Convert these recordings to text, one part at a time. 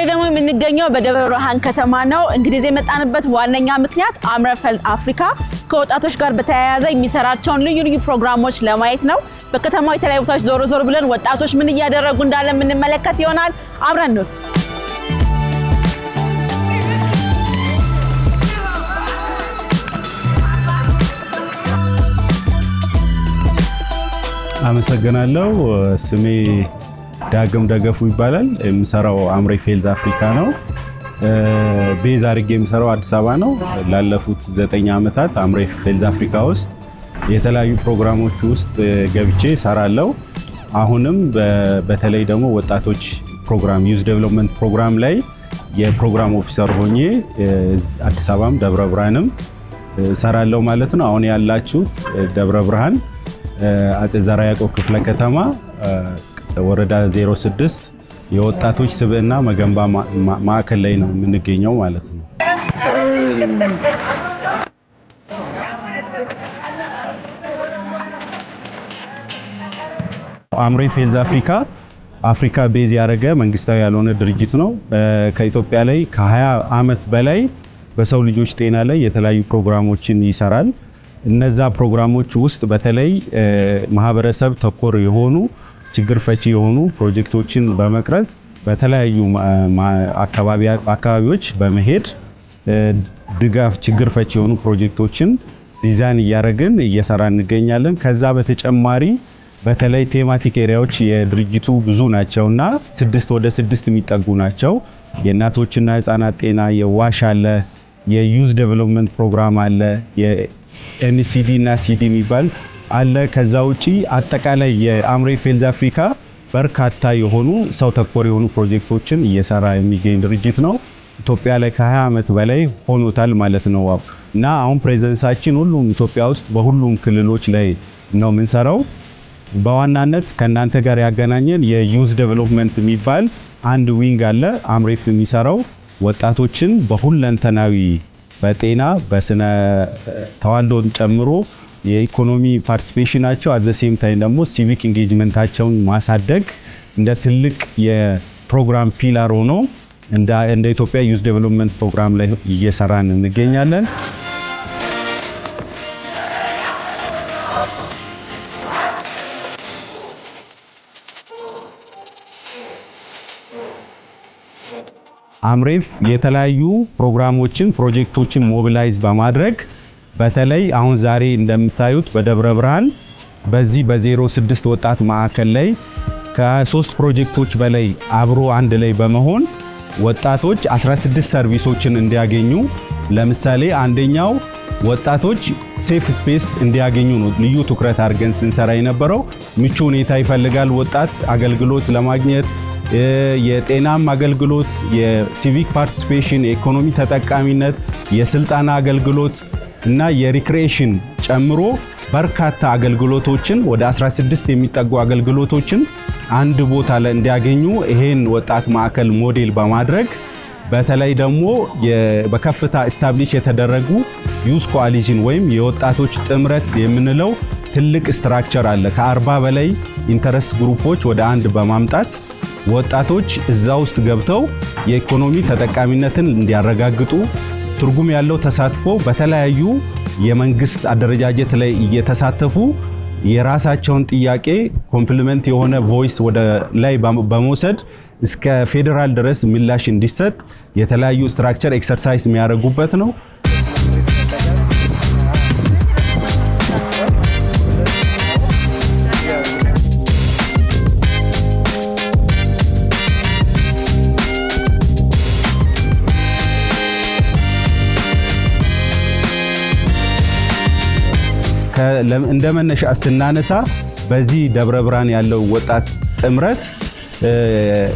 ደግሞ የምንገኘው በደብረ ብርሃን ከተማ ነው። እንግዲህ የመጣንበት ዋነኛ ምክንያት አምረፈልድ አፍሪካ ከወጣቶች ጋር በተያያዘ የሚሰራቸውን ልዩ ልዩ ፕሮግራሞች ለማየት ነው። በከተማው የተለያዩ ቦታዎች ዞር ብለን ወጣቶች ምን እያደረጉ እንዳለ የምንመለከት ይሆናል። አብረን ነው። አመሰግናለሁ። ስሜ ዳግም ደገፉ ይባላል። የምሰራው አምረፈልድ አፍሪካ ነው። ቤዝ አድርጌ የምሰራው አዲስ አበባ ነው። ላለፉት 9 ዓመታት አምረፈልድ አፍሪካ ውስጥ የተለያዩ ፕሮግራሞች ውስጥ ገብቼ ሰራለሁ። አሁንም በተለይ ደግሞ ወጣቶች ፕሮግራም ዩዝ ዴቨሎፕመንት ፕሮግራም ላይ የፕሮግራም ኦፊሰር ሆኜ አዲስ አበባም ደብረ ብርሃንም ሰራለሁ ማለት ነው። አሁን ያላችሁት ደብረ ብርሃን አጼ ዘርዓ ያዕቆብ ክፍለ ከተማ ወረዳ 06 የወጣቶች ስብዕና መገንባ ማዕከል ላይ ነው የምንገኘው ማለት ነው። አምረፈልድ አፍሪካ ቤዝ ያደረገ መንግስታዊ ያልሆነ ድርጅት ነው። ከኢትዮጵያ ላይ ከ20 ዓመት በላይ በሰው ልጆች ጤና ላይ የተለያዩ ፕሮግራሞችን ይሰራል። እነዛ ፕሮግራሞች ውስጥ በተለይ ማህበረሰብ ተኮር የሆኑ ችግር ፈቺ የሆኑ ፕሮጀክቶችን በመቅረጽ በተለያዩ አካባቢዎች በመሄድ ድጋፍ ችግር ፈቺ የሆኑ ፕሮጀክቶችን ዲዛይን እያደረግን እየሰራን እንገኛለን። ከዛ በተጨማሪ በተለይ ቴማቲክ ኤሪያዎች የድርጅቱ ብዙ ናቸውና 6 የሚጠጉ ናቸው። የእናቶችና ህፃናት ጤና፣ የዋሽ አለ፣ የዩዝ ዴቨሎፕመንት ፕሮግራም አለ፣ የኤንሲዲ እና ሲዲ የሚባል አለ። ከዛ ውጪ አጠቃላይ የአምረፈልድ አፍሪካ በርካታ የሆኑ ሰው ተኮር የሆኑ ፕሮጀክቶችን እየሰራ የሚገኝ ድርጅት ነው። ኢትዮጵያ ላይ ከ20 ዓመት በላይ ሆኖታል ማለት ነው እና አሁን ፕሬዘንሳችን ሁሉም ኢትዮጵያ ውስጥ በሁሉም ክልሎች ላይ ነው የምንሰራው። በዋናነት ከናንተ ጋር ያገናኘን የዩዝ ዴቨሎፕመንት የሚባል አንድ ዊንግ አለ። አምረፈልድ የሚሰራው ወጣቶችን በሁለንተናዊ በጤና በስነ ተዋልዶን ጨምሮ የኢኮኖሚ ፓርቲሲፔሽናቸው አት ዘ ሴም ታይም ደግሞ ሲቪክ ኢንጌጅመንታቸውን ማሳደግ እንደ ትልቅ የፕሮግራም ፒላር ሆኖ እንደ ኢትዮጵያ ዩዝ ዴቨሎፕመንት ፕሮግራም ላይ እየሰራን እንገኛለን። አምረፈልድ የተለያዩ ፕሮጀክቶችን ሞቢላይዝ በማድረግ በተለይ አሁን ዛሬ እንደምታዩት በደብረ ብርሃን በዚህ በ06 ወጣት ማዕከል ላይ ከ3 ፕሮጀክቶች በላይ አብሮ አንድ ላይ በመሆን ወጣቶች 16 ሰርቪሶችን እንዲያገኙ፣ ለምሳሌ አንደኛው ወጣቶች ሴፍ ስፔስ እንዲያገኙ ነው ልዩ ትኩረት አድርገን ስንሰራ የነበረው። ምቹ ሁኔታ ይፈልጋል ወጣት አገልግሎት ለማግኘት፣ የጤናም አገልግሎት፣ የሲቪክ ፓርቲሲፔሽን፣ የኢኮኖሚ ተጠቃሚነት፣ የስልጣና አገልግሎት እና የሪክሬሽን ጨምሮ በርካታ አገልግሎቶችን ወደ 16 የሚጠጉ አገልግሎቶችን አንድ ቦታ ላይ እንዲያገኙ ይሄን ወጣት ማዕከል ሞዴል በማድረግ በተለይ ደግሞ በከፍታ ኤስታብሊሽ የተደረጉ ዩዝ ኮአሊሽን ወይም የወጣቶች ጥምረት የምንለው ትልቅ ስትራክቸር አለ። ከ40 በላይ ኢንተረስት ግሩፖች ወደ አንድ በማምጣት ወጣቶች እዛ ውስጥ ገብተው የኢኮኖሚ ተጠቃሚነትን እንዲያረጋግጡ ትርጉም ያለው ተሳትፎ በተለያዩ የመንግስት አደረጃጀት ላይ እየተሳተፉ የራሳቸውን ጥያቄ ኮምፕሊመንት የሆነ ቮይስ ወደ ላይ በመውሰድ እስከ ፌደራል ድረስ ምላሽ እንዲሰጥ የተለያዩ ስትራክቸር ኤክሰርሳይዝ የሚያደርጉበት ነው። እንደመነሻ ስናነሳ በዚህ ደብረ ብርሃን ያለው ወጣት ጥምረት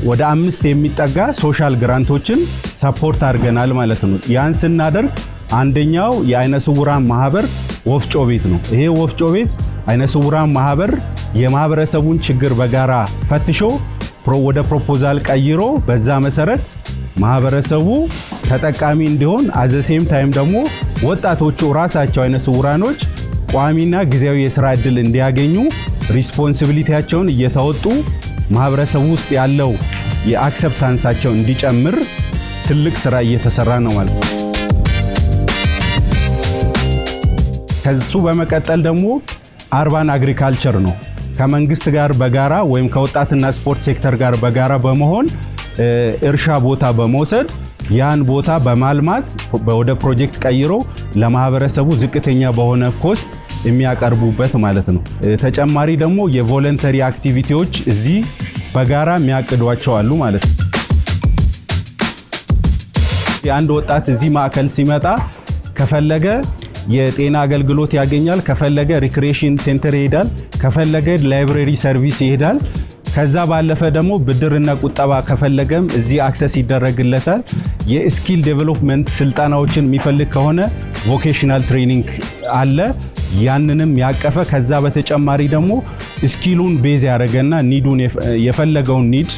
ወደ 5 የሚጠጋ ሶሻል ግራንቶችን ሰፖርት አድርገናል ማለት ነው። ያን ስናደርግ አንደኛው የአይነ ስውራን ማህበር ወፍጮ ቤት ነው። ይሄ ወፍጮ ቤት አይነ ስውራን ማህበር የማህበረሰቡን ችግር በጋራ ፈትሾ ወደ ፕሮፖዛል ቀይሮ በዛ መሰረት ማህበረሰቡ ተጠቃሚ እንዲሆን አት ዘ ሴም ታይም ደግሞ ወጣቶቹ ራሳቸው አይነ ስውራኖች ቋሚና ጊዜያዊ የሥራ ዕድል እንዲያገኙ ሪስፖንሲቢሊቲያቸውን እየተወጡ ማህበረሰቡ ውስጥ ያለው የአክሰፕታንሳቸው እንዲጨምር ትልቅ ስራ እየተሰራ ነው ማለት ነው። ከሱ በመቀጠል ደግሞ አርባን አግሪካልቸር ነው። ከመንግስት ጋር በጋራ ወይም ከወጣትና ስፖርት ሴክተር ጋር በጋራ በመሆን እርሻ ቦታ በመውሰድ ያን ቦታ በማልማት ወደ ፕሮጀክት ቀይሮ ለማህበረሰቡ ዝቅተኛ በሆነ ኮስት የሚያቀርቡበት ማለት ነው። ተጨማሪ ደግሞ የቮለንተሪ አክቲቪቲዎች እዚህ በጋራ የሚያቅዷቸው አሉ ማለት ነው። የአንድ ወጣት እዚህ ማዕከል ሲመጣ ከፈለገ የጤና አገልግሎት ያገኛል፣ ከፈለገ ሪክሬሽን ሴንተር ይሄዳል፣ ከፈለገ ላይብረሪ ሰርቪስ ይሄዳል። ከዛ ባለፈ ደግሞ ብድርና ቁጠባ ከፈለገም እዚህ አክሰስ ይደረግለታል። የስኪል ዴቨሎፕመንት ስልጠናዎችን የሚፈልግ ከሆነ ቮኬሽናል ትሬኒንግ አለ፣ ያንንም ያቀፈ። ከዛ በተጨማሪ ደግሞ ስኪሉን ቤዝ ያደረገና ኒዱን የፈለገውን ኒድ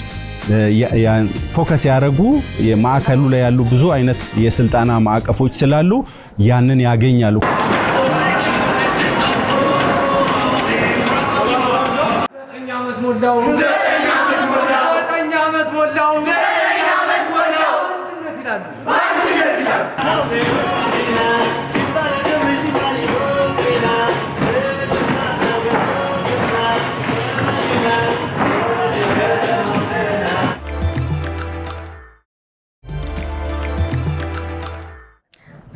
ፎከስ ያደረጉ የማዕከሉ ላይ ያሉ ብዙ አይነት የስልጠና ማዕቀፎች ስላሉ ያንን ያገኛሉ።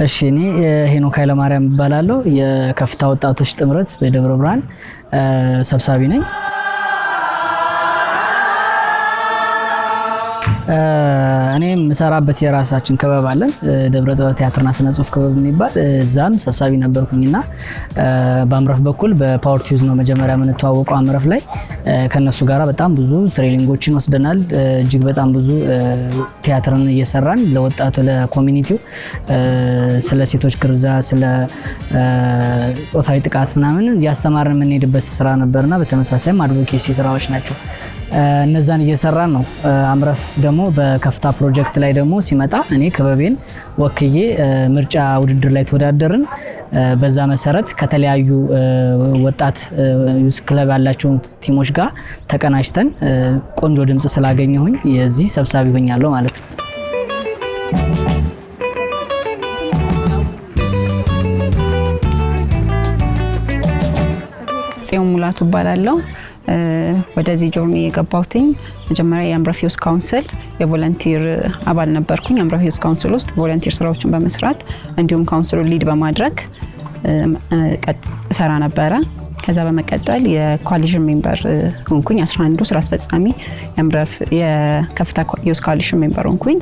እሺ እኔ ሄኖክ ኃይለማርያም እባላለሁ። የከፍታ ወጣቶች ጥምረት በደብረ ብርሃን ሰብሳቢ ነኝ። እኔ የምሰራበት የራሳችን ክበብ አለን፣ ደብረ ጥበብ ቲያትርና ስነ ጽሁፍ ክበብ የሚባል እዛም ሰብሳቢ ነበርኩኝና በአምረፍ በኩል በፓወር ቲዩዝ ነው መጀመሪያ የምንተዋወቀው። አምረፍ ላይ ከነሱ ጋራ በጣም ብዙ ትሬኒንጎችን ወስደናል። እጅግ በጣም ብዙ ቲያትርን እየሰራን ለወጣቱ ለኮሚኒቲው ስለ ሴቶች ግርዛት፣ ስለ ጾታዊ ጥቃት ምናምን ያስተማርን የምንሄድበት ስራ ነበርና በተመሳሳይም አድቮኬሲ ስራዎች ናቸው። እነዛን እየሰራን ነው። አምረፍ ደግሞ በከፍታ ፕሮጀክት ላይ ደግሞ ሲመጣ እኔ ክበቤን ወክዬ ምርጫ ውድድር ላይ ተወዳደርን። በዛ መሰረት ከተለያዩ ወጣት ዩዝ ክለብ ያላቸው ቲሞች ጋር ተቀናጅተን ቆንጆ ድምጽ ስላገኘሁኝ የዚህ ሰብሳቢ ሆኛለሁ ማለት ነው። ጽዮን ሙላቱ እባላለሁ። ወደዚህ ጆርኒ የገባሁትኝ መጀመሪያ የአምረፍ ዩዝ ካውንስል የቮለንቲር አባል ነበርኩኝ። አምረፍ ዩዝ ካውንስል ውስጥ ቮለንቲር ስራዎችን በመስራት እንዲሁም ካውንስሉን ሊድ በማድረግ ሰራ ነበረ። ከዛ በመቀጠል የኮሊዥን ሜምበር ሆንኩኝ። 11 ስራ አስፈጻሚ የአምረፍ የከፍታ ዩዝ ኮሊዥን ሜምበር ሆንኩኝ።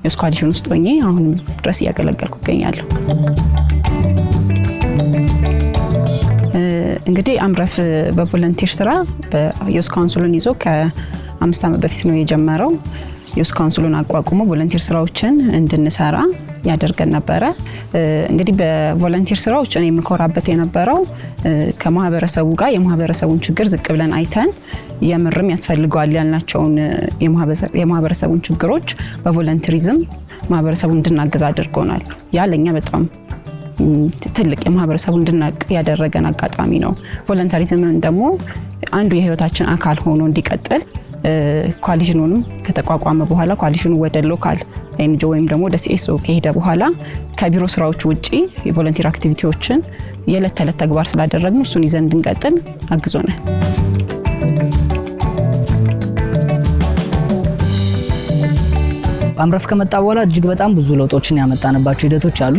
ዩዝ ኮሊዥን ውስጥ ሆኜ አሁን ድረስ እያገለገልኩ እገኛለሁ። እንግዲህ አምረፍ በቮለንቲር ስራ በዩዝ ካውንስሉን ይዞ ከ5 ዓመት በፊት ነው የጀመረው። ዩዝ ካውንስሉን አቋቁሞ ቮለንቲር ስራዎችን እንድንሰራ ያደርገን ነበረ። እንግዲህ በቮለንቲር ስራዎች እኔ የምኮራበት የነበረው ከማህበረሰቡ ጋር የማህበረሰቡን ችግር ዝቅ ብለን አይተን የምርም ያስፈልገዋል ያልናቸውን የማህበረሰቡን ችግሮች በቮለንቲሪዝም ማህበረሰቡን እንድናገዝ አድርጎናል። ያ ለኛ በጣም ትልቅ የማህበረሰቡ እንድናቅ ያደረገን አጋጣሚ ነው። ቮለንተሪዝምን ደግሞ አንዱ የህይወታችን አካል ሆኖ እንዲቀጥል ኮሊዥኑንም ከተቋቋመ በኋላ ኮሊዥኑ ወደ ሎካል ኤንጂኦ ወይም ደግሞ ወደ ሲኤስኦ ከሄደ በኋላ ከቢሮ ስራዎች ውጪ የቮለንቲር አክቲቪቲዎችን የዕለት ተዕለት ተግባር ስላደረግን እሱን ይዘን እንድንቀጥል አግዞናል። አምረፍ ከመጣ በኋላ እጅግ በጣም ብዙ ለውጦችን ያመጣንባቸው ሂደቶች አሉ።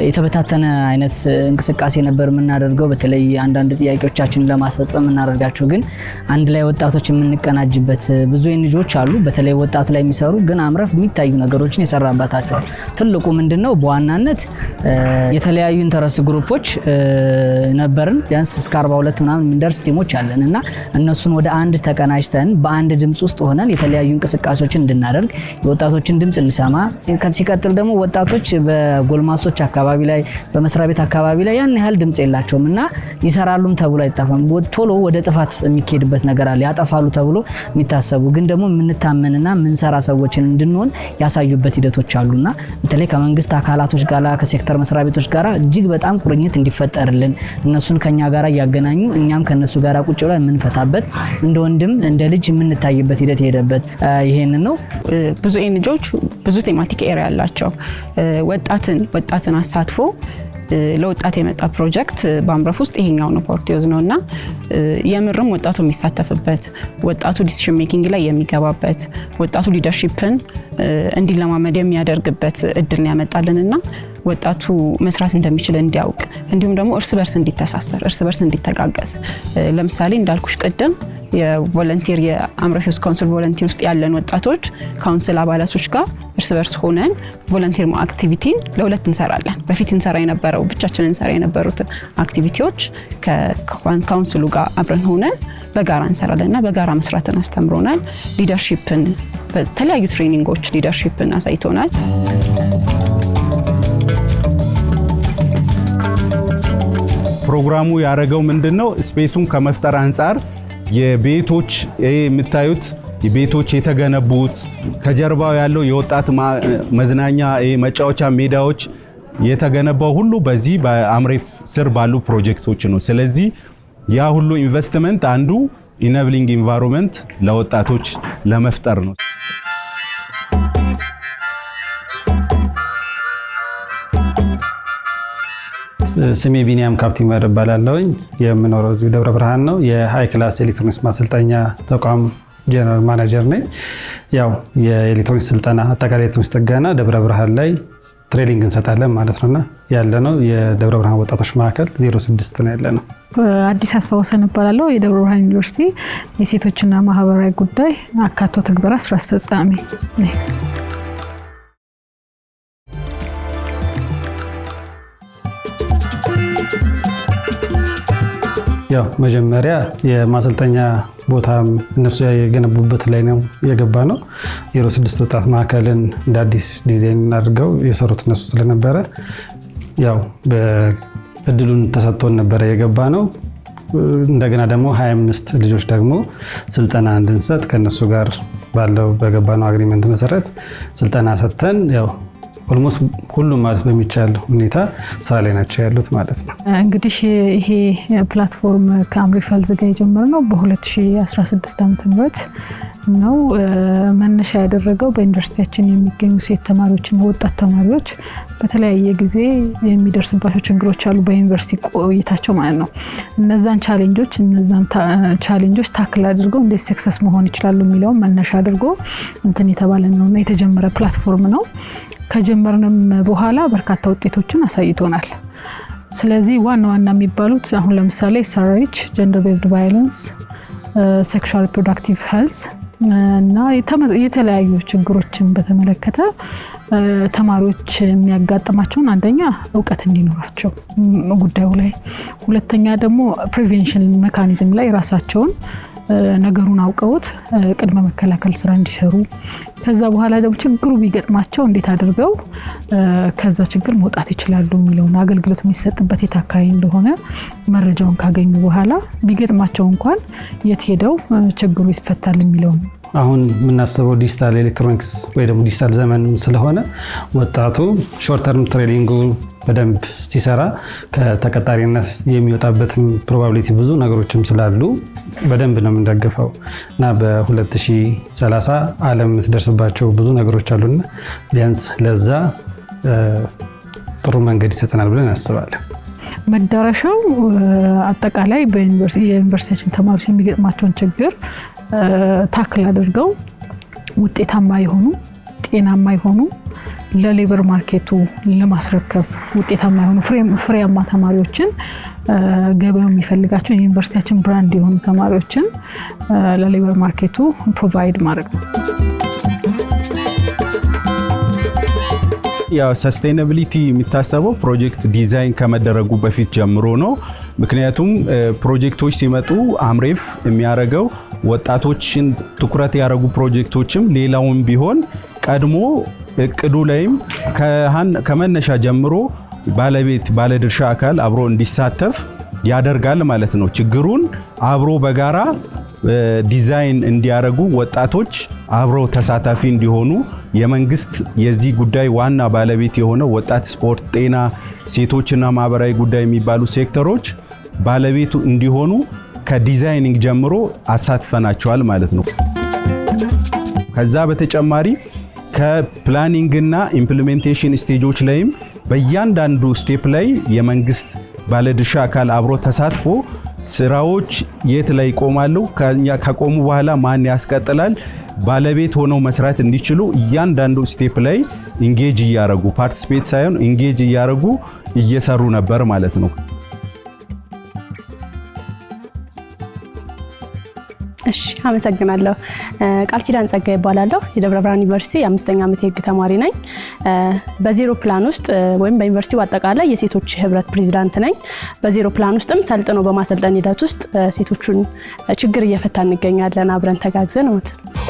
የተበታተነ አይነት እንቅስቃሴ ነበር የምናደርገው፣ በተለይ አንዳንድ ጥያቄዎቻችንን ለማስፈጸም እናደርጋቸው፣ ግን አንድ ላይ ወጣቶች የምንቀናጅበት ብዙ ኤንጂኦዎች አሉ፣ በተለይ ወጣት ላይ የሚሰሩ ግን አምረፍ የሚታዩ ነገሮችን የሰራባታቸዋል። ትልቁ ምንድነው በዋናነት የተለያዩ ኢንተረስት ግሩፖች ነበርን፣ ቢያንስ እስከ 42 ምናምን እንደርስ ቲሞች አለን እና እነሱን ወደ አንድ ተቀናጅተን በአንድ ድምጽ ውስጥ ሆነን የተለያዩ እንቅስቃሴዎችን እንድናደርግ የወጣቶችን የወጣቶችን ድምጽ እንሰማ። ሲቀጥል ደግሞ ወጣቶች በጎልማሶች አካባቢ ላይ በመስሪያ ቤት አካባቢ ላይ ያን ያህል ድምጽ የላቸውም እና ይሰራሉም ተብሎ አይጣፋም። ቶሎ ወደ ጥፋት የሚኬድበት ነገር አለ። ያጠፋሉ ተብሎ የሚታሰቡ ግን ደግሞ የምንታመንና የምንሰራ ሰዎችን እንድንሆን ያሳዩበት ሂደቶች አሉና በተለይ ከመንግስት አካላቶች ጋር ከሴክተር መስሪያ ቤቶች ጋር እጅግ በጣም ቁርኝት እንዲፈጠርልን እነሱን ከኛ ጋር ያገናኙ እኛም ከነሱ ጋር ቁጭ ብለን የምንፈታበት እንደ ወንድም እንደ ልጅ የምንታይበት ሂደት የሄደበት ይሄን ነው። ብዙ ኤንጂኦዎች ብዙ ቴማቲክ ኤሪያ ያላቸው ወጣትን አሳትፎ ለወጣት የመጣ ፕሮጀክት በአምረፍ ውስጥ ይሄኛው ነው ፓወርቲዮዝ ነውና የምርም ወጣቱ የሚሳተፍበት ወጣቱ ዲሲሽን ሜኪንግ ላይ የሚገባበት ወጣቱ ሊደርሺፕን እንዲለማመድ የሚያደርግበት እድል ያመጣልንና ወጣቱ መስራት እንደሚችል እንዲያውቅ እንዲሁም ደግሞ እርስ በርስ እንዲተሳሰር እርስ በርስ እንዲተጋገዝ ለምሳሌ እንዳልኩሽ ቀደም የቮለንቲር የአምረፍ ዩዝ ካውንስል ቮለንቲር ውስጥ ያለን ወጣቶች ካውንስል አባላቶች ጋር እርስ በርስ ሆነን ቮለንቲር አክቲቪቲን ለሁለት እንሰራለን። በፊት እንሰራ የነበረው ብቻችንን እንሰራ የነበሩት አክቲቪቲዎች ከካውንስሉ ጋር አብረን ሆነን በጋራ እንሰራለንና በጋራ መስራትን አስተምሮናል። ሊደርሺፕን በተለያዩ ትሬኒንጎች ሊደርሺፕን አሳይቶናል። ፕሮግራሙ ያደረገው ምንድነው? ስፔሱን ከመፍጠር አንፃር የቤቶች የምታዩት የቤቶች የተገነቡት ከጀርባው ያለው የወጣት መዝናኛ መጫወቻ ሜዳዎች የተገነባው ሁሉ በዚህ በአምሬፍ ስር ባሉ ፕሮጀክቶች ነው። ስለዚህ ያ ሁሉ ኢንቨስትመንት አንዱ ኢነብሊንግ ኢንቫይሮንመንት ለወጣቶች ለመፍጠር ነው። ስሜ ቢኒያም ካፕቲመር እባላለሁኝ። የምኖረው እዚሁ ደብረ ብርሃን ነው። የሃይ ክላስ ኤሌክትሮኒክስ ማሰልጠኛ ተቋም ጀነራል ማናጀር ነኝ። ያው የኤሌክትሮኒክስ ስልጠና አጠቃላይ ኤሌክትሮኒክስ ጥገና ደብረ ብርሃን ላይ ትሬኒንግ እንሰጣለን ማለት ነውና ያለነው የደብረ ብርሃን ወጣቶች ማዕከል 06 ነው ያለነው። አዲስ አበባ ወሰን እባላለሁ። የደብረ ብርሃን ዩኒቨርሲቲ የሴቶችና ማህበራዊ ጉዳይ አካቶ ትግበራ ስራ አስፈጻሚ ነኝ። ያው መጀመሪያ የማሰልጠኛ ቦታ እነሱ የገነቡበት ላይ ነው የገባ ነው። 06 ወጣት ማዕከልን እንደ አዲስ ዲዛይን አድርገው የሰሩት እነሱ ስለነበረ ያው በእድሉን ተሰጥቶን ነበረ የገባ ነው። እንደገና ደግሞ 25 ልጆች ደግሞ ስልጠና እንድንሰጥ ከነሱ ጋር ባለው በገባ ነው አግሪመንት መሰረት ስልጠና ሰጥተን ያው ኦልሞስት ሁሉም ማለት በሚቻል ሁኔታ ስራ ላይ ናቸው ያሉት ማለት ነው። እንግዲህ ይሄ ፕላትፎርም ከአምሬፍ ሄልዝ ጋር የጀመረው በ2016 ዓ.ም ነው። መነሻ ያደረገው በዩኒቨርሲቲያችን የሚገኙ ሴት ተማሪዎችና ወጣት ተማሪዎች በተለያየ ጊዜ የሚደርስባቸው ችግሮች አሉ በዩኒቨርሲቲ ቆይታቸው ማለት ነው። እነዛን ቻሌንጆች ታክል አድርገው እንዴት ሰክሰስ መሆን ይችላሉ የሚለው መነሻ አድርጎ የተባለ ነውና የተጀመረ ፕላትፎርም ነው። ከጀመርንም በኋላ በርካታ ውጤቶችን አሳይቶናል። ስለዚህ ዋና የሚባሉት አሁን ለምሳሌ SRH ጀንደር ቤዝድ ቫዮለንስ፣ ሴክሹዋል ሪፕሮዳክቲቭ ሄልዝ እና የተለያዩ ችግሮችን በተመለከተ ተማሪዎች የሚያጋጥማቸውን አንደኛ እውቀት እንዲኖራቸው ጉዳዩ ላይ፣ ሁለተኛ ደግሞ ፕሪቬንሽን ሜካኒዝም ላይ ራሳቸውን ነገሩን አውቀውት ቅድመ መከላከል ስራ እንዲሰሩ ከዛ በኋላ ደግሞ ችግሩ ቢገጥማቸው እንዴት አድርገው ከዛ ችግር መውጣት ይችላሉ የሚለውን አገልግሎት የሚሰጥበት የታካይ እንደሆነ መረጃውን ካገኙ በኋላ ቢገጥማቸው እንኳን የት ሄደው ችግሩ ይፈታል የሚለው አሁን የምናስበው ዲጂታል ኤሌክትሮኒክስ ወይ ደግሞ ዲጂታል ዘመን ስለሆነ ወጣቱ ሾርት ተርም ትሬኒንግ በደንብ ሲሰራ ከተቀጣሪነት የሚወጣበትም ፕሮባቢሊቲ ብዙ ነገሮችም ስላሉ በደንብ ነው የምንደግፈው እና በ2030 ዓለም የምትደርስባቸው ብዙ ነገሮች አሉና ቢያንስ ለዛ ጥሩ መንገድ ይሰጠናል ብለን እናስባለን። መዳረሻው አጠቃላይ የዩኒቨርሲቲያችን ተማሪዎች የሚገጥማቸውን ችግር ታክል አድርገው ውጤታማ የሆኑ ጤናማ የሆኑ ለሌበር ማርኬቱ ለማስረከብ ውጤታማ የሆኑ ፍሬያማ ተማሪዎችን ገበያው የሚፈልጋቸው የዩኒቨርሲቲያችን ብራንድ የሆኑ ተማሪዎችን ለሌበር ማርኬቱ ፕሮቫይድ ማድረግ ነው። ያው ሰስቴናቢሊቲ የሚታሰበው ፕሮጀክት ዲዛይን ከመደረጉ በፊት ጀምሮ ነው። ምክንያቱም ፕሮጀክቶች ሲመጡ አምሬፍ የሚያደርገው ወጣቶችን ትኩረት ያደረጉ ፕሮጀክቶችም ሌላውን ቢሆን ቀድሞ እቅዱ ላይም ከመነሻ ጀምሮ ባለድርሻ አካል አብሮ እንዲሳተፍ ያደርጋል ማለት ነው። ችግሩን አብሮ በጋራ ዲዛይን እንዲያረጉ ወጣቶች አብሮ ተሳታፊ እንዲሆኑ የመንግስት የዚህ ጉዳይ ዋና ባለቤት የሆነው ወጣት ስፖርት፣ ጤና፣ ሴቶችና ማህበራዊ ጉዳይ የሚባሉ ሴክተሮች ባለቤቱ እንዲሆኑ ከዲዛይኒንግ ጀምሮ አሳትፈናቸዋል ማለት ነው። ከዛ በተጨማሪ ከፕላኒንግ እና ኢምፕሊሜንቴሽን ስቴጆች ላይም በእያንዳንዱ ስቴፕ ላይ የመንግስት ባለድርሻ አካል አብሮ ተሳትፎ ስራዎች የት ላይ ይቆማሉ፣ ከቆሙ በኋላ ማን ያስቀጥላል፣ ባለቤት ሆነው መስራት እንዲችሉ እያንዳንዱ ስቴፕ ላይ ኢንጌጅ እያረጉ ፓርቲሲፔት ሳይሆን ኢንጌጅ እያረጉ እየሰሩ ነበር ማለት ነው። እሺ አመሰግናለሁ። ቃል ኪዳን ጸጋ ይባላለሁ። የደብረ ብርሃን ዩኒቨርሲቲ የ5ኛ ዓመት የህግ ተማሪ ነኝ። በዜሮ ፕላን ውስጥ ወይም በዩኒቨርሲቲው አጠቃላይ የሴቶች ህብረት ፕሬዝዳንት ነኝ። በዜሮ ፕላን ውስጥም ሰልጥኖ በማሰልጠን ሂደት ውስጥ ሴቶቹን ችግር እየፈታን እንገኛለን አብረን ተጋግዘን ነው።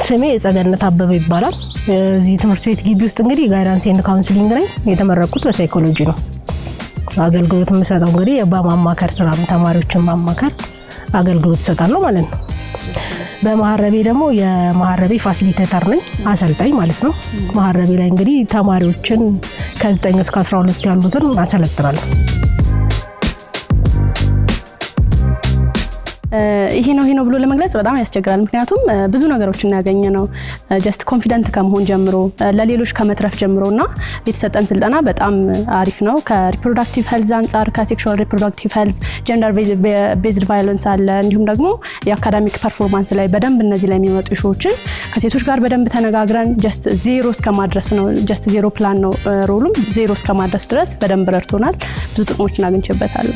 ስሜ ጸገነት አበበ ይባላል። እዚህ ትምህርት ቤት ግቢ ውስጥ እንግዲህ ጋይዳንስ ኤንድ ካውንስሊንግ ነኝ። የተመረቁት በሳይኮሎጂ ነው። አገልግሎት የምሰጠው እንግዲህ በማማከር ስራ ተማሪዎችን ማማከር አገልግሎት እሰጣለሁ ማለት ነው። በማህረቤ ደግሞ የማህረቤ ፋሲሊቴተር ነኝ፣ አሰልጣኝ ማለት ነው። ማህረቤ ላይ እንግዲህ ተማሪዎችን ከ9 እስከ 12 ያሉትን አሰለጥናለሁ። ይሄ ነው ብሎ ለመግለጽ በጣም ያስቸግራል። ምክንያቱም ብዙ ነገሮችን ያገኘ ነው። ጀስት ኮንፊደንት ከመሆን ጀምሮ ለሌሎች ከመትረፍ ጀምሮና የተሰጠን ስልጠና በጣም አሪፍ ነው። ከሪፕሮዳክቲቭ ሄልዝ አንፃር ከሴክሹዋል ሪፕሮዳክቲቭ ሄልዝ፣ ጀንደር ቤዝድ ቫዮለንስ አለ። እንዲሁም ደግሞ የአካዳሚክ ፐርፎርማንስ ላይ በደንብ እነዚህ ላይ የሚመጡ ኢሹዎችን ከሴቶች ጋር በደንብ ተነጋግረን ጀስት ዜሮ እስከማድረስ ነው። ጀስት ዜሮ ፕላን ነው ሮሉም ዜሮ እስከማድረስ ድረስ በደንብ ረድቶናል። ብዙ ጥቅሞችን አግኝቼበታለሁ።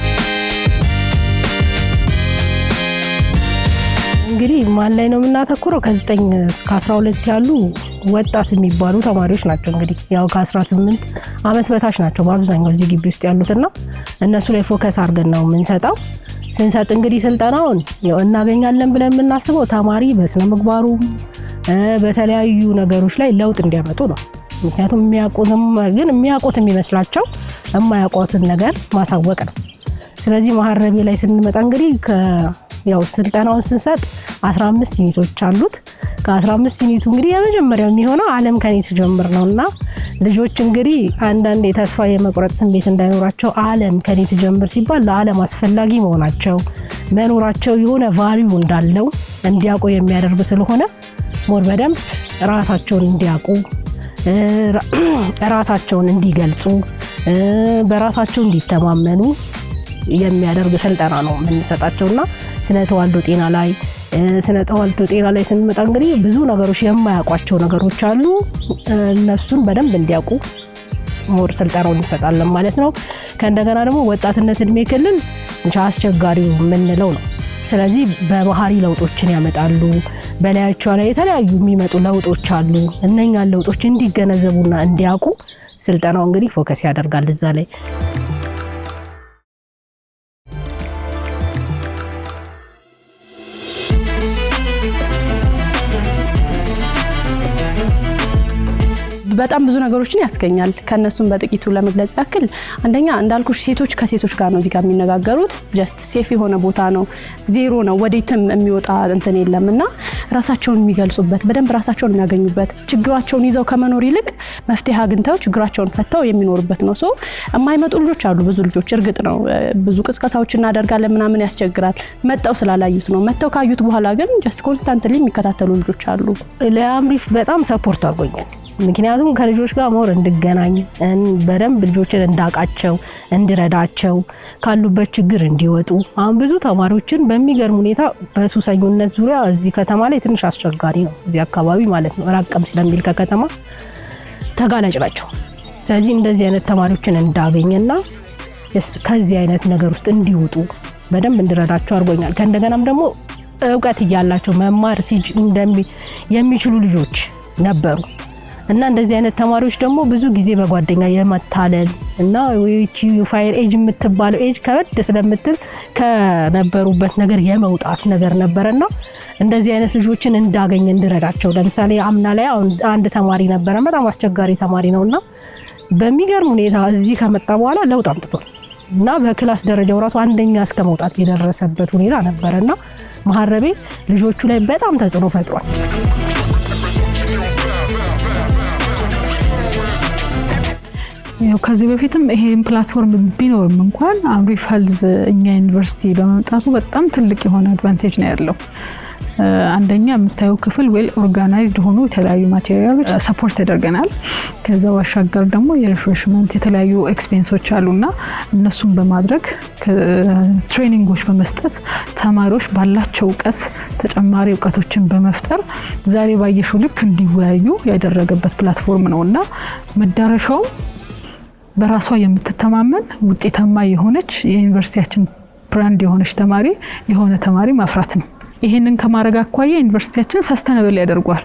እንግዲህ ማን ላይ ነው የምናተኩረው? ከ9 እስከ 12 ያሉ ወጣት የሚባሉ ተማሪዎች ናቸው። እንግዲህ ያው ከ18 ዓመት በታች ናቸው በአብዛኛው እዚህ ግቢ ውስጥ ያሉትና እነሱ ላይ ፎከስ አድርገን ነው የምንሰጠው። ስንሰጥ እንግዲህ ስልጠናውን እናገኛለን ብለን የምናስበው ተማሪ በስነ ምግባሩ በተለያዩ ነገሮች ላይ ለውጥ እንዲያመጡ ነው። ምክንያቱም የሚያውቁት የሚመስላቸው የማያውቁትን ነገር ማሳወቅ ነው። ስለዚህ ማህረቤ ላይ ስንመጣ እንግዲህ ያው ስልጠናውን ስንሰጥ 15 ዩኒቶች አሉት። ከ15 ዩኒቱ እንግዲህ የመጀመሪያው የሚሆነው ዓለም ከኔ ትጀምር ነውና ልጆች እንግዲህ አንዳንድ የተስፋ የመቁረጥ ስሜት እንዳይኖራቸው ዓለም ከኔ ትጀምር ሲባል ለዓለም አስፈላጊ መኖራቸው የሆነ ቫልዩ እንዳለው እንዲያውቁ የሚያደርግ ስለሆነ ሞር በደንብ ራሳቸውን እንዲያውቁ ራሳቸውን እንዲገልጹ በራሳቸው እንዲተማመኑ የሚያደርግ ስልጠና ነው የምንሰጣቸውና ስነ ተዋልዶ ጤና ላይ ስንመጣ እንግዲህ ብዙ ነገሮች የማያውቋቸው ነገሮች አሉ። እነሱን በደንብ እንዲያውቁ ሞር ስልጠናውን እንሰጣለን ማለት ነው። ከእንደገና ደግሞ ወጣትነት እድሜ ክልል አስቸጋሪው የምንለው ነው። ስለዚህ በባህሪ ለውጦችን ያመጣሉ። በላያቸው ላይ የተለያዩ የሚመጡ ለውጦች አሉ። እነኛን ለውጦች እንዲገነዘቡና እንዲያውቁ ስልጠናው እንግዲህ ፎከስ ያደርጋል እዛ ላይ። በጣም ብዙ ነገሮችን ያስገኛል። ከነሱም በጥቂቱ ለመግለጽ ያክል አንደኛ እንዳልኩሽ ሴቶች ከሴቶች ጋር ነው እዚህ ጋር የሚነጋገሩት። ጀስት ሴፍ የሆነ ቦታ ነው። ዜሮ ነው፣ ወዴትም የሚወጣ እንትን የለምና ራሳቸውን የሚገልጹበት በደንብ ራሳቸውን የሚያገኙበት ችግራቸውን ይዘው ከመኖር ይልቅ መፍትሄ አግኝተው ችግራቸውን ፈተው የሚኖሩበት ነው። የማይመጡ ልጆች አሉ፣ ብዙ ልጆች እርግጥ ነው ብዙ ቅስቀሳዎች እናደርጋለን ምናምን ያስቸግራል። መጣው ስላላዩት ነው። መጣው ካዩት በኋላ ግን ጀስት ኮንስታንትሊ የሚከታተሉ ልጆች አሉ። ለአምሪፍ በጣም ሰፖርት አድርጎኛል። ምክንያቱም ከልጆች ጋር ሞር እንድገናኝ በደንብ ልጆችን እንዳቃቸው እንድረዳቸው ካሉበት ችግር እንዲወጡ። አሁን ብዙ ተማሪዎችን በሚገርም ሁኔታ በሱሰኝነት ዙሪያ እዚህ ከተማ ላይ ትንሽ አስቸጋሪ ነው፣ እዚህ አካባቢ ማለት ነው። ራቀም ስለሚል ከከተማ ተጋላጭ ናቸው። ስለዚህ እንደዚህ አይነት ተማሪዎችን እንዳገኝና ከዚህ አይነት ነገር ውስጥ እንዲወጡ በደንብ እንድረዳቸው አድርጎኛል። ከእንደገናም ደግሞ እውቀት እያላቸው መማር የሚችሉ ልጆች ነበሩ። እና እንደዚህ አይነት ተማሪዎች ደግሞ ብዙ ጊዜ በጓደኛ የመታለል እና ወይቺ ፋየር ኤጅ የምትባለው ኤጅ ከበድ ስለምትል ከነበሩበት ነገር የመውጣት ነገር ነበርና እንደዚህ አይነት ልጆችን እንዳገኝ እንድረዳቸው ለምሳሌ አምና ላይ አንድ ተማሪ ነበረ በጣም አስቸጋሪ ተማሪ ነውና በሚገርም ሁኔታ እዚህ ከመጣ በኋላ ለውጥ አምጥቷል እና በክላስ ደረጃው ራሱ አንደኛ እስከ መውጣት የደረሰበት ሁኔታ ነበርና መሐረቤ ልጆቹ ላይ በጣም ተጽዕኖ ፈጥሯል። ከዚህ በፊትም ይሄን ፕላትፎርም ቢኖርም እንኳን አምሪፍ ሄልዝ እኛ ዩኒቨርሲቲ በመምጣቱ በጣም ትልቅ የሆነ አድቫንቴጅ ነው ያለው። አንደኛ የምታየው ክፍል ዌል ኦርጋናይዝድ ሆኖ የተለያዩ ማቴሪያሎች ሰፖርት ተደርገናል። ከዛ ባሻገር ደግሞ የሪፍሬሽመንት የተለያዩ ኤክስፔንሶች አሉና እነሱን በማድረግ ትሬኒንጎች በመስጠት ተማሪዎች ባላቸው እውቀት ተጨማሪ እውቀቶችን በመፍጠር ዛሬ ባየሽው ልክ እንዲወያዩ ያደረገበት ፕላትፎርም ነውና መዳረሻው በራሷ የምትተማመን ውጤታማ የሆነች የዩኒቨርሲቲያችን ብራንድ የሆነች ተማሪ ማፍራት ነው። ይሄንን ከማረጋ አኳያ ዩኒቨርሲቲያችን ሰስተነብል ያደርጓል።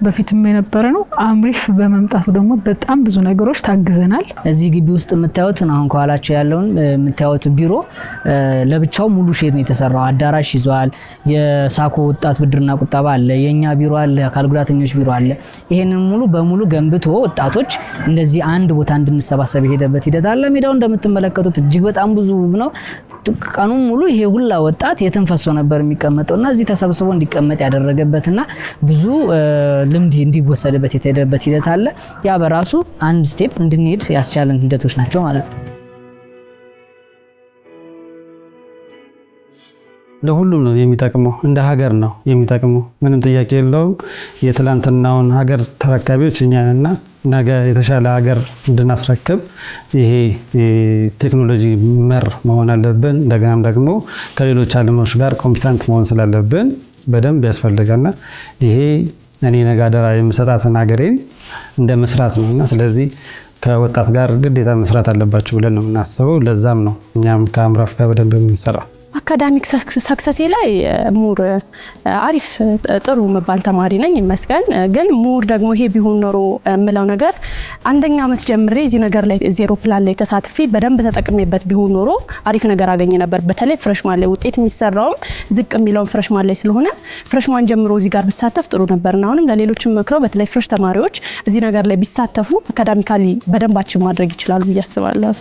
በፊትም የነበረ ነው። አምሪፍ በመምጣቱ ደግሞ በጣም ብዙ ነገሮች ታግዘናል። እዚህ ግቢ ውስጥ የምታዩት አሁን ከኋላቸው ያለውን የምታዩት ቢሮ ለብቻው ሙሉ ሼድ ነው የተሰራው። አዳራሽ ይዟል። የሳኮ ወጣት ብድርና ቁጠባ አለ፣ የኛ ቢሮ አለ፣ አካል ጉዳተኞች ቢሮ አለ። ይሄንን ሙሉ በሙሉ ገንብቶ ወጣቶች እንደዚህ አንድ ቦታ እንድንሰባሰብ የሄደበት ሂደት አለ። ሜዳው እንደምትመለከቱት እጅግ በጣም ብዙ ነው። ቀኑን ሙሉ ይሄ ሁላ ወጣት የተንፈሶ ነበር የሚቀመጠውና እዚህ ተሰብስቦ እንዲቀመጥ ያደረገበትና ብዙ ልምድ እንዲወሰድበት የተደረበት ሂደት አለ። ያ በራሱ አንድ ስቴፕ እንድንሄድ ያስቻለን ሂደቶች ናቸው ማለት ነው። ለሁሉም ነው የሚጠቅመው፣ እንደ ሀገር ነው የሚጠቅመው፣ ምንም ጥያቄ የለውም። የትላንትናውን ሀገር ተረካቢዎች እኛ ነንና ነገ የተሻለ ሀገር እንድናስረክብ ይሄ ቴክኖሎጂ መር መሆን አለብን። እንደገናም ደግሞ ከሌሎች ዓለሞች ጋር ኮምፒታንት መሆን ስላለብን በደንብ ያስፈልጋልና ይሄ እኔ ነገ አደራ የምሰጣትን ሀገሬን እንደ መስራት ነውና ስለዚህ ከወጣት ጋር ግዴታ መስራት አለባችሁ ብለን ነው የምናስበው። ለዛም ነው እኛም ከአምራፍ ጋር በደንብ የምንሰራው። አካዳሚክ ሰክሰሴ ላይ ሙር አሪፍ ጥሩ መባል ተማሪ ነኝ ይመስገን። ግን ሙር ደግሞ ይሄ ቢሆን ኖሮ የምለው ነገር አንደኛ ዓመት ጀምሬ እዚህ ነገር ላይ ዜሮ ፕላን ላይ ተሳትፌ በደንብ ተጠቅሜበት ቢሆን ኖሮ አሪፍ ነገር አገኘ ነበር። በተለይ ፍሬሽማን ላይ ውጤት የሚሰራው ዝቅ የሚለው ፍሬሽማን ላይ ስለሆነ ፍሬሽማን ጀምሮ እዚህ ጋር ብሳተፍ ጥሩ ነበርና አሁንም ለሌሎችም መክረው በተለይ ፍሬሽ ተማሪዎች እዚህ ነገር ላይ ቢሳተፉ አካዳሚካሊ በደንባችን ማድረግ ይችላሉ ብዬ አስባለሁ።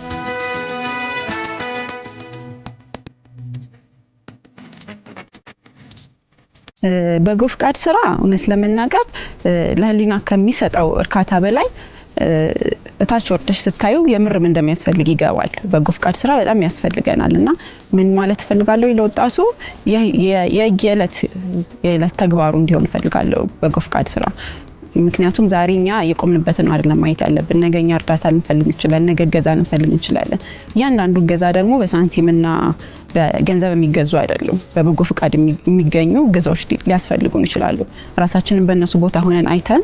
በጎ ፍቃድ ስራ እውነት ለመናገር ለህሊና ከሚሰጠው እርካታ በላይ እታች ወርደሽ ስታዩ የምርም እንደሚያስፈልግ ይገባል። በጎ ፍቃድ ስራ በጣም ያስፈልገናልና ምን ማለት ፈልጋለሁ ለወጣቱ የየለት ተግባሩ እንዲሆን ፈልጋለሁ በጎ ፍቃድ ስራ። ምክንያቱም ዛሬኛ የቆምንበትን አይደለም ማየት ያለብን። ነገኛ እርዳታ ልንፈልግ እንችላለን፣ ነገ ገዛ ልንፈልግ እንችላለን። ያንዳንዱ ገዛ ደግሞ በሳንቲምና በገንዘብ የሚገዙ አይደሉም። በበጎ ፍቃድ የሚገኙ ገዛዎች ሊያስፈልጉን ይችላሉ። ራሳችንን በእነሱ ቦታ ሆነን አይተን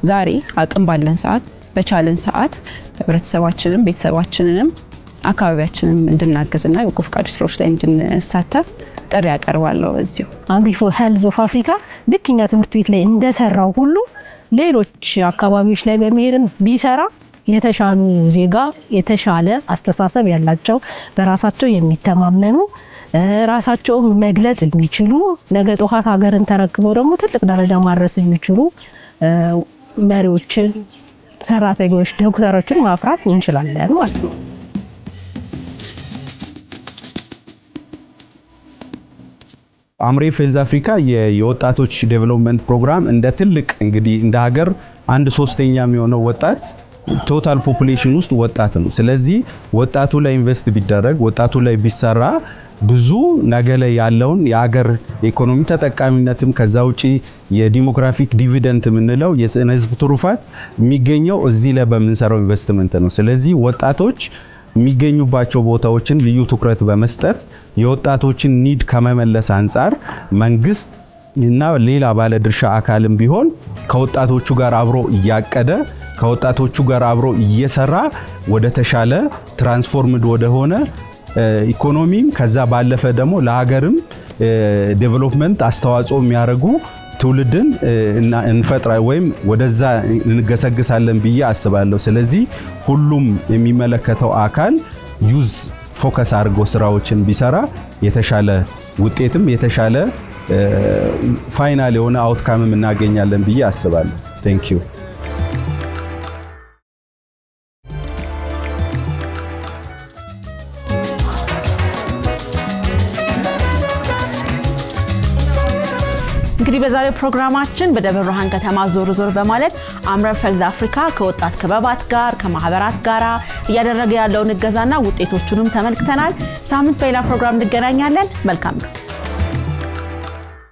ዛሬ አቅም ባለን ሰዓት በቻለን ሰዓት ህብረተሰባችንን፣ ቤተሰባችንንም አካባቢያችንን እንድናገዝና የበጎ ፍቃድ ስራዎች ላይ እንድንሳተፍ ጥሪ ያቀርባለሁ። እዚሁ አምሪፍ ሄልዝ ኦፍ አፍሪካ ልክኛ ትምህርት ቤት ላይ እንደሰራው ሁሉ ሌሎች አካባቢዎች ላይ በመሄድም ቢሰራ የተሻሉ ዜጋ የተሻለ አስተሳሰብ ያላቸው በራሳቸው የሚተማመኑ ራሳቸው መግለጽ የሚችሉ ነገ ጧት ሀገርን ተረክበው ደግሞ ትልቅ ደረጃ ማድረስ የሚችሉ መሪዎችን፣ ሰራተኞች፣ ዶክተሮችን ማፍራት እንችላለን ማለት ነው። አምሪፍ ሄልዝ አፍሪካ የወጣቶች ዴቨሎፕመንት ፕሮግራም እንደ ትልቅ እንግዲህ እንደ ሀገር 1/3 የሚሆነው ወጣት ቶታል ፖፑሌሽን ውስጥ ወጣት ነው። ስለዚህ ወጣቱ ላይ ኢንቨስት ቢደረግ ወጣቱ ላይ ቢሰራ ብዙ ነገ ላይ ያለውን የሀገር ኢኮኖሚ ተጠቃሚነትም ከዛ ውጪ የዲሞግራፊክ ዲቪደንድ የምንለው የስነ ህዝብ ትሩፋት የሚገኘው እዚህ ላይ በምንሰራው ኢንቨስትመንት ነው። ስለዚህ ወጣቶች የሚገኙባቸው ቦታዎችን ልዩ ትኩረት በመስጠት የወጣቶችን ኒድ ከመመለስ አንጻር መንግስት እና ሌላ ባለድርሻ አካልም ቢሆን ከወጣቶቹ ጋር አብሮ እያቀደ ከወጣቶቹ ጋር አብሮ እየሰራ ወደ ተሻለ ትራንስፎርምድ ወደ ሆነ ኢኮኖሚም ከዛ ባለፈ ደግሞ ለሀገርም ዴቨሎፕመንት አስተዋጽኦ የሚያደርጉ ትውልድን እንፈጥራ ወይም ወደዛ እንገሰግሳለን ብዬ አስባለሁ። ስለዚህ ሁሉም የሚመለከተው አካል ዩዝ ፎከስ አድርጎ ስራዎችን ቢሰራ የተሻለ ውጤትም የተሻለ ፋይናል የሆነ አውትካምም እናገኛለን ብዬ አስባለሁ። ቴንክ ዩ። እንግዲህ በዛሬው ፕሮግራማችን በደብረ ብርሃን ከተማ ዞር ዞር በማለት አምረፈልድ አፍሪካ ከወጣት ክበባት ጋር ከማህበራት ጋር እያደረገ ያለውን እገዛና ውጤቶቹንም ተመልክተናል። ሳምንት በሌላ ፕሮግራም እንገናኛለን። መልካም ጊዜ።